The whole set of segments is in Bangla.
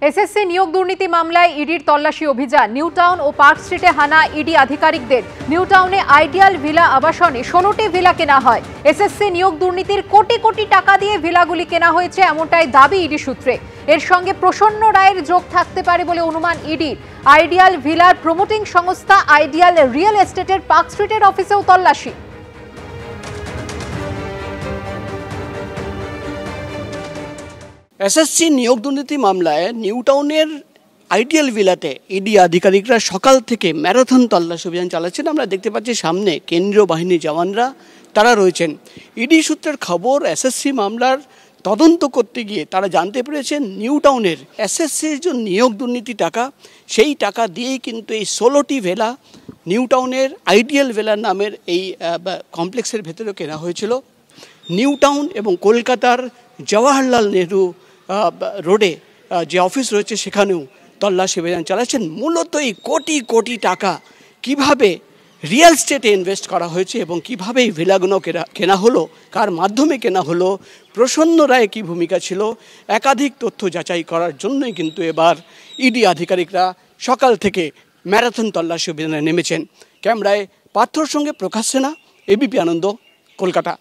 এসএসসি নিয়োগ দুর্নীতি মামলায় ইডির তল্লাশি অভিযান। নিউ টাউন ও পার্ক স্ট্রিটে হানা ইডি আধিকারিকদের। নিউ টাউনে আইডিয়াল ভিলা আবাসনে 16টি ভিলা কেনা হয়। এসএসসি নিয়োগ দুর্নীতির কোটি কোটি টাকা দিয়ে ভিলাগুলি কেনা হয়েছে এমনটাই দাবি ইডি সূত্রে। এর সঙ্গে প্রসন্ন রায়ের যোগ থাকতে পারে বলে অনুমান ইডির। আইডিয়াল ভিলার প্রমোটিং সংস্থা আইডিয়াল রিয়েল এস্টেটের পার্ক স্ট্রিটের অফিসেও তল্লাশি। এসএসসি নিয়োগ দুর্নীতি মামলায় নিউ টাউনের আইডিয়াল ভিলাতে ইডি আধিকারিকরা সকাল থেকে ম্যারাথন তল্লাশি অভিযান চালাচ্ছেন। আমরা দেখতে পাচ্ছি সামনে কেন্দ্রীয় বাহিনীর জওয়ানরা তারা রয়েছেন। ইডি সূত্রের খবর, এসএসসি মামলার তদন্ত করতে গিয়ে তারা জানতে পেরেছেন নিউ টাউনের এসএসসির যে নিয়োগ দুর্নীতি টাকা, সেই টাকা দিয়েই কিন্তু এই 16টি ভিলা নিউ টাউনের আইডিয়াল ভিলা নামের এই কমপ্লেক্সের ভেতরে কেনা হয়েছিল। নিউ টাউন এবং কলকাতার জওয়াহরলাল নেহরু রোডে যে অফিস রয়েছে সেখানেও তল্লাশি অভিযান চালাচ্ছেন। মূলত এই কোটি কোটি টাকা কিভাবে রিয়েল এস্টেটে ইনভেস্ট করা হয়েছে এবং কীভাবে এই ভিলাগুলো কেনা হলো, কার মাধ্যমে কেনা হলো, প্রসন্ন রায় কী ভূমিকা ছিল, একাধিক তথ্য যাচাই করার জন্যই কিন্তু এবার ইডি আধিকারিকরা সকাল থেকে ম্যারাথন তল্লাশি অভিযানে নেমেছেন। ক্যামেরায় পার্থর সঙ্গে প্রকাশ সেনা, এবিপি আনন্দ, কলকাতা।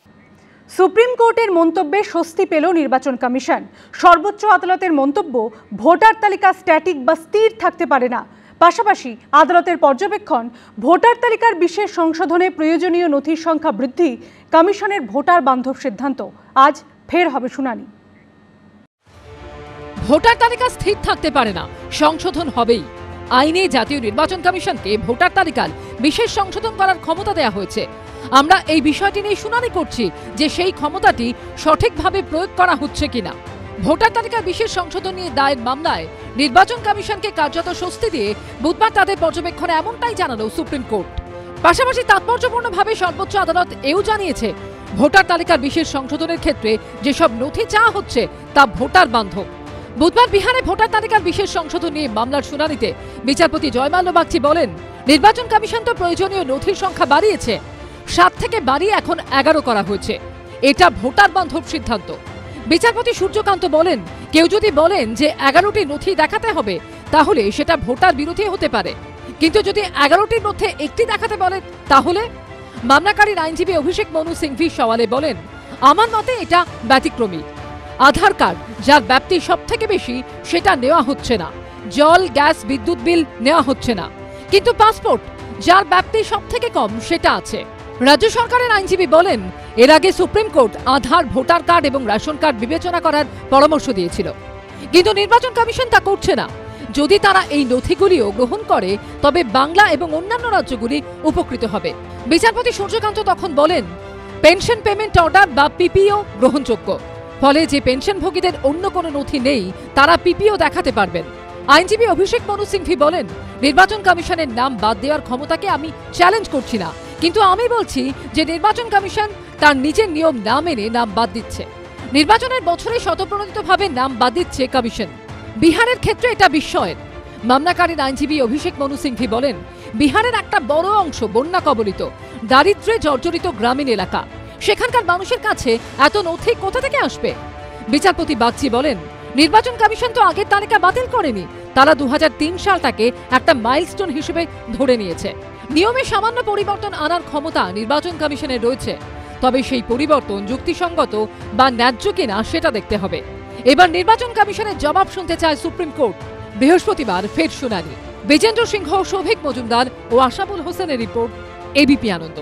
সুপ্রিম কোর্টের মন্তব্যে স্বস্তি পেল নির্বাচন কমিশন। সর্বোচ্চ আদালতের মন্তব্য, ভোটার তালিকা স্ট্যাটিক বা স্থির থাকতে পারে না। পাশাপাশি আদালতের পর্যবেক্ষণ, ভোটার তালিকার বিশেষ সংশোধনে প্রয়োজনীয় নথির সংখ্যা বৃদ্ধি, কমিশনের ভোটার বান্ধব সিদ্ধান্ত। আজ ফের হবে শুনানি। ভোটার তালিকা স্থির থাকতে পারে না, সংশোধন হবেই। আইনে জাতীয় নির্বাচন কমিশনকে ভোটার তালিকার বিশেষ সংশোধন করার ক্ষমতা দেওয়া হয়েছে। আমরা এই বিষয়টি নিয়ে শুনানি করছি যে সেই ক্ষমতাটি সঠিকভাবে প্রয়োগ করা হচ্ছে কিনা। ভোটার তালিকার বিশেষ সংশোধন নিয়ে দায়ের মামলায় নির্বাচন কমিশনকে কার্যত স্বস্তি দিয়ে বুধবার তাদের পর্যবেক্ষণে এমনটাই জানালো সুপ্রিম কোর্ট। পাশাপাশি তাৎপর্যপূর্ণভাবে সর্বোচ্চ আদালত এও জানিয়েছে, ভোটার তালিকার বিশেষ সংশোধনের ক্ষেত্রে যেসব নথি চাওয়া হচ্ছে তা ভোটার বান্ধব। বুধবার বিহারে ভোটার তালিকার বিশেষ সংশোধন নিয়ে মামলার শুনানিতে বিচারপতি জয়মাল্য বাগচি বলেন, নির্বাচন কমিশন তো প্রয়োজনীয় নথির সংখ্যা বাড়িয়েছে, 7 থেকে বাড়িয়ে এখন 11 করা হয়েছে। এটা ভোটার বান্ধব সিদ্ধান্ত। বিচারপতি সূর্যকান্ত বলেন, কেউ যদি বলেন যে 11টি নথি দেখাতে হবে তাহলে সেটা ভোটার বিরোধী হতে পারে, কিন্তু যদি 11টির মধ্যে একটি দেখাতে বলে তাহলে? মামলাকারীর আইনজীবী অভিষেক মনু সিংভি সওয়ালে বলেন, আমার মতে এটা ব্যতিক্রমী। আধার কার্ড যার ব্যাপ্তি সব থেকে বেশি সেটা নেওয়া হচ্ছে না, জল, গ্যাস, বিদ্যুৎ বিল নেওয়া হচ্ছে না, কিন্তু পাসপোর্ট যার ব্যাপ্তি সব থেকে কম সেটা আছে। রাজ্য সরকারের আইনজীবী বলেন, এর আগে সুপ্রিম কোর্ট আধার, ভোটার কার্ড এবং রেশন কার্ড বিবেচনা করার পরামর্শ দিয়েছিল, কিন্তু নির্বাচন কমিশন তা করছে না। যদি তারা এই নথিগুলিও গ্রহণ করে তবে বাংলা এবং অন্যান্য রাজ্যগুলি উপকৃত হবে। বিচারপতি সূর্যকান্ত তখন বলেন, পেনশন পেমেন্ট অর্ডার বা পিপিও গ্রহণযোগ্য, ফলে যে পেনশনভোগীদের অন্য কোনো নথি নেই তারা পিপিও দেখাতে পারবেন। আইনজীবী অভিষেক মনু সিংভি বলেন, নির্বাচন কমিশনের নাম বাদ দেওয়ার ক্ষমতাকে আমি চ্যালেঞ্জ করছি না, কিন্তু আমি বলছি যে নির্বাচন কমিশন তার নিজের নিয়ম না মেনে নাম বাদ দিচ্ছে। নির্বাচনের বছরে স্বতঃপ্রণোদিতভাবে নাম বাদ দিচ্ছে কমিশন। বিহারের ক্ষেত্রে এটা বিস্ময়ের। মামলাকারীর আইনজীবী অভিষেক মনু সিংভি বলেন, বিহারের একটা বড় অংশ বন্যা কবলিত, দারিদ্র্যে জর্জরিত গ্রামীণ এলাকা। সেখানকার মানুষের কাছে এত নথি কোথা থেকে আসবে? বিচারপতি বাগচি বলেন, নির্বাচন কমিশন তো আগের তালিকা বাতিল করেনি, তারা 2003 সালটাকে একটা মাইলস্টোন হিসেবে ধরে নিয়েছে। নিয়মে সামান্য পরিবর্তন আনার ক্ষমতা নির্বাচন কমিশনের রয়েছে, তবে সেই পরিবর্তন যুক্তিসঙ্গত বা ন্যায্য কিনা সেটা দেখতে হবে। এবার নির্বাচন কমিশনের জবাব শুনতে চায় সুপ্রিম কোর্ট। বৃহস্পতিবার ফের শুনানি। বিজেন্দ্র সিংহ, সৌভিক মজুমদার ও আশাবুল হোসেনের রিপোর্ট, এবিপি আনন্দ।